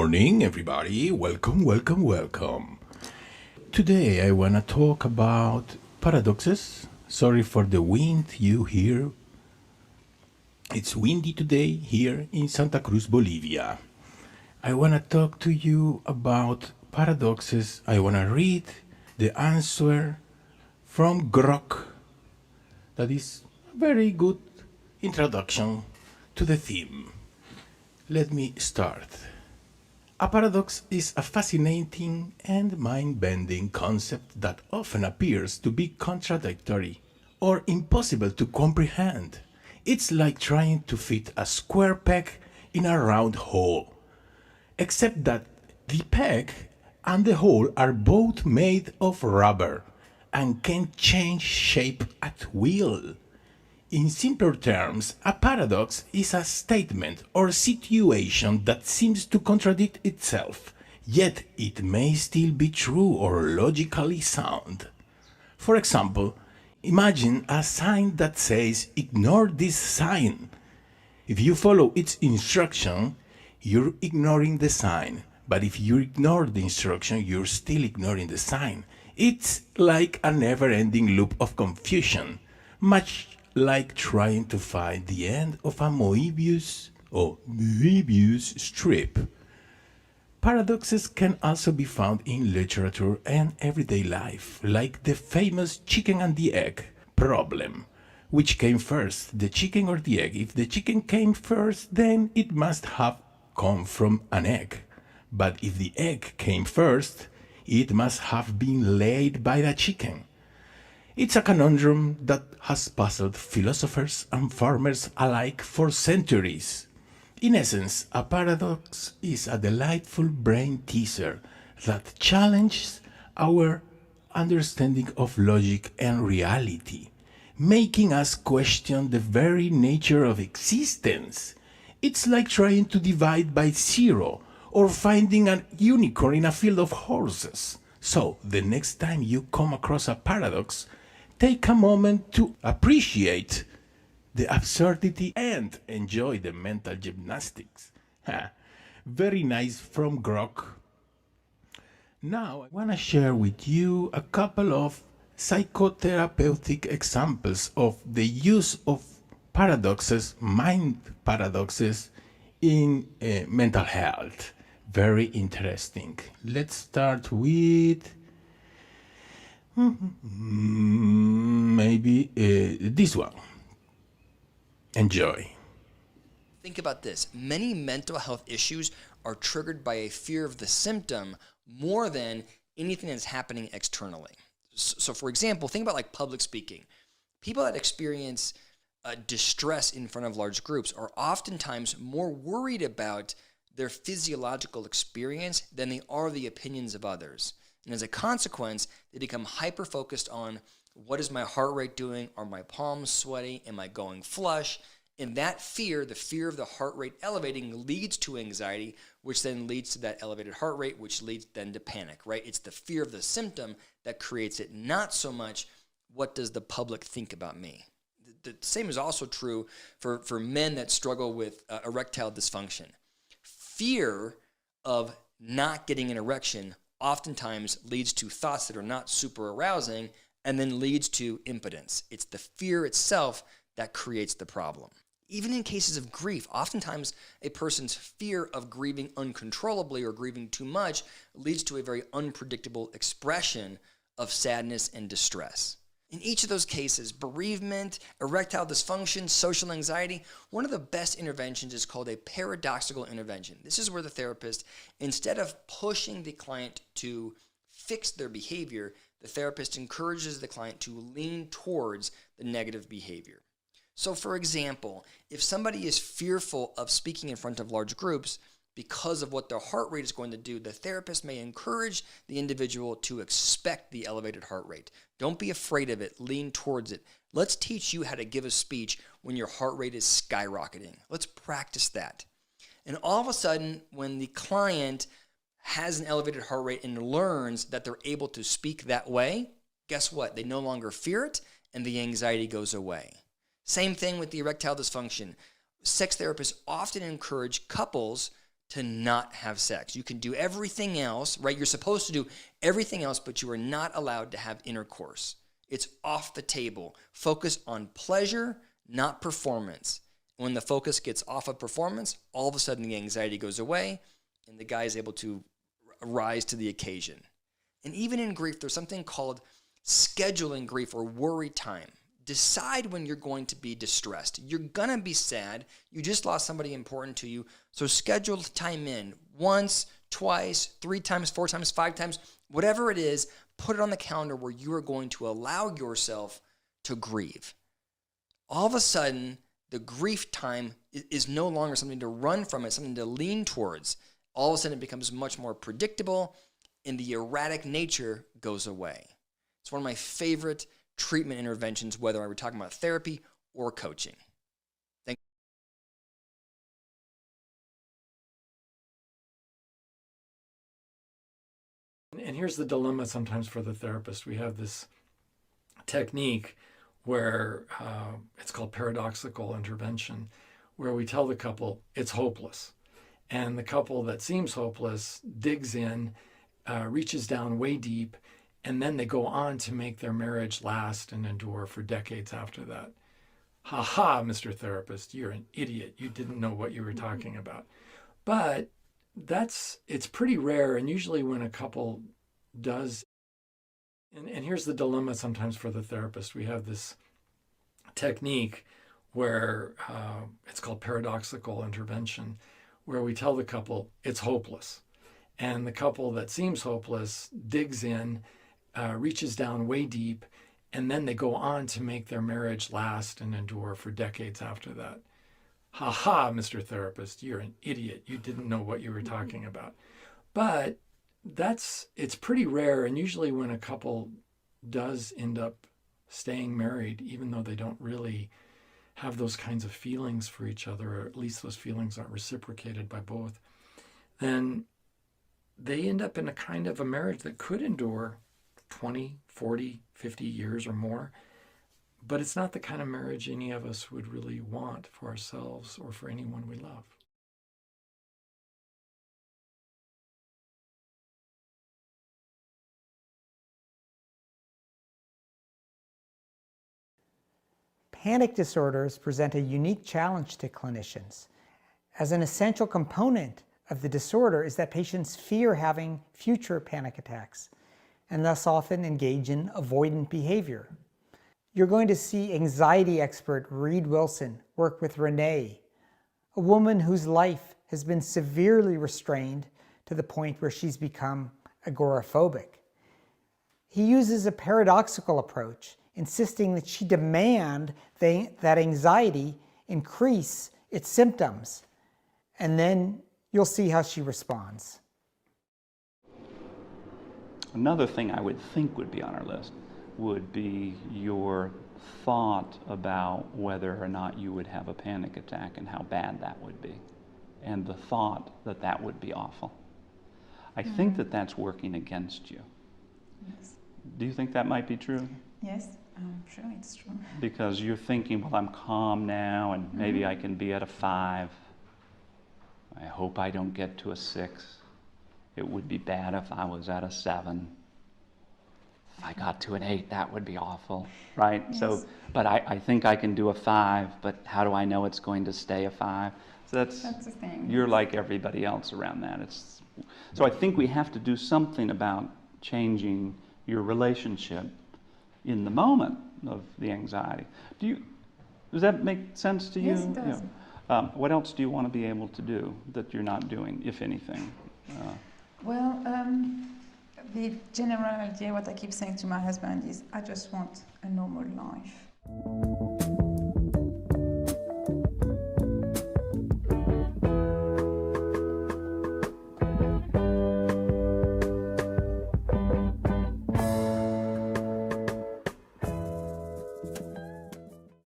morning, everybody. Welcome. Today I want to talk about paradoxes. Sorry for the wind you hear. It's windy today here in Santa Cruz, Bolivia. I want to talk to you about paradoxes. I want to read the answer from Grok. That is a very good introduction to the theme. Let me start. A paradox is a fascinating and mind-bending concept that often appears to be contradictory or impossible to comprehend. It's like trying to fit a square peg in a round hole, except that the peg and the hole are both made of rubber and can change shape at will. In simpler terms, a paradox is a statement or situation that seems to contradict itself, yet it may still be true or logically sound. For example, imagine a sign that says, "Ignore this sign." If you follow its instruction, you're ignoring the sign. But if you ignore the instruction, you're still ignoring the sign. It's like a never-ending loop of confusion, much like trying to find the end of a Moebius strip. Paradoxes can also be found in literature and everyday life, like the famous chicken and the egg problem. Which came first, the chicken or the egg? If the chicken came first, then it must have come from an egg. But if the egg came first, it must have been laid by the chicken. It's a conundrum that has puzzled philosophers and farmers alike for centuries. In essence, a paradox is a delightful brain teaser that challenges our understanding of logic and reality, making us question the very nature of existence. It's like trying to divide by zero or finding a unicorn in a field of horses. So, the next time you come across a paradox, take a moment to appreciate the absurdity and enjoy the mental gymnastics. Very nice from Grok. Now, I want to share with you a couple of psychotherapeutic examples of the use of paradoxes, mind paradoxes, in mental health. Very interesting. Let's start with maybe this one. Enjoy. Think about this. Many mental health issues are triggered by a fear of the symptom more than anything that's happening externally. So for example, think about like public speaking. People that experience distress in front of large groups are oftentimes more worried about their physiological experience than they are the opinions of others. And as a consequence, they become hyper-focused on what is my heart rate doing? Are my palms sweaty? Am I going flush? And that fear, the fear of the heart rate elevating, leads to anxiety, which then leads to that elevated heart rate, which leads then to panic, right? It's the fear of the symptom that creates it, not so much what does the public think about me. The same is also true for men that struggle with erectile dysfunction. Fear of not getting an erection oftentimes leads to thoughts that are not super arousing and then leads to impotence. It's the fear itself that creates the problem. Even in cases of grief, oftentimes a person's fear of grieving uncontrollably or grieving too much leads to a very unpredictable expression of sadness and distress. In each of those cases, bereavement, erectile dysfunction, social anxiety, one of the best interventions is called a paradoxical intervention. This is where the therapist, instead of pushing the client to fix their behavior, the therapist encourages the client to lean towards the negative behavior. So for example, if somebody is fearful of speaking in front of large groups because of what their heart rate is going to do, the therapist may encourage the individual to expect the elevated heart rate. Don't be afraid of it. Lean towards it. Let's teach you how to give a speech when your heart rate is skyrocketing. Let's practice that. And all of a sudden, when the client has an elevated heart rate and learns that they're able to speak that way, guess what? They no longer fear it, and the anxiety goes away. Same thing with the erectile dysfunction. Sex therapists often encourage couples to not have sex. You can do everything else, right? You're supposed to do everything else, but you are not allowed to have intercourse. It's off the table. Focus on pleasure, not performance. When the focus gets off of performance, all of a sudden the anxiety goes away and the guy is able to rise to the occasion. And even in grief, there's something called scheduling grief or worry time. Decide when you're going to be distressed. You're going to be sad. You just lost somebody important to you. So schedule time in once, twice, 3 times, 4 times, 5 times, whatever it is, put it on the calendar where you are going to allow yourself to grieve. All of a sudden, the grief time is no longer something to run from, it's something to lean towards. All of a sudden, it becomes much more predictable and the erratic nature goes away. It's one of my favorite treatment interventions, whether we're talking about therapy or coaching. Thank you. And here's the dilemma sometimes for the therapist. We have this technique where it's called paradoxical intervention, where we tell the couple it's hopeless. And the couple that seems hopeless digs in, reaches down way deep, and then they go on to make their marriage last and endure for decades after that. Ha ha, Mr. Therapist, you're an idiot. You didn't know what you were talking about. But it's pretty rare, and usually when a couple does, and here's the dilemma sometimes for the therapist. We have this technique where it's called paradoxical intervention, where we tell the couple it's hopeless. And the couple that seems hopeless digs in, reaches down way deep, and then they go on to make their marriage last and endure for decades after that. Ha ha, Mr. Therapist, you're an idiot. You didn't know what you were talking about. But it's pretty rare, and usually when a couple does end up staying married, even though they don't really have those kinds of feelings for each other, or at least those feelings aren't reciprocated by both, then they end up in a kind of a marriage that could endure 20, 40, 50 years or more. But it's not the kind of marriage any of us would really want for ourselves or for anyone we love. Panic disorders present a unique challenge to clinicians. As an essential component of the disorder is that patients fear having future panic attacks and thus often engage in avoidant behavior. You're going to see anxiety expert Reed Wilson work with Renee, a woman whose life has been severely restrained to the point where she's become agoraphobic. He uses a paradoxical approach, insisting that she demand that anxiety increase its symptoms, and then you'll see how she responds. Another thing I would think would be on our list would be your thought about whether or not you would have a panic attack and how bad that would be, and the thought that that would be awful. I think that that's working against you. Yes. Do you think that might be true? Yes, I'm sure it's true. Because you're thinking, well, I'm calm now, and maybe I can be at a 5. I hope I don't get to a 6. It would be bad if I was at a 7. If I got to an 8, that would be awful, right? Yes. So, but I think I can do a 5, but how do I know it's going to stay a 5? So that's the thing. You're like everybody else around that. So I think we have to do something about changing your relationship in the moment of the anxiety. Does that make sense to you? Yes, it does. Yeah. What else do you want to be able to do that you're not doing, if anything? Well, the general idea, what I keep saying to my husband is, I just want a normal life.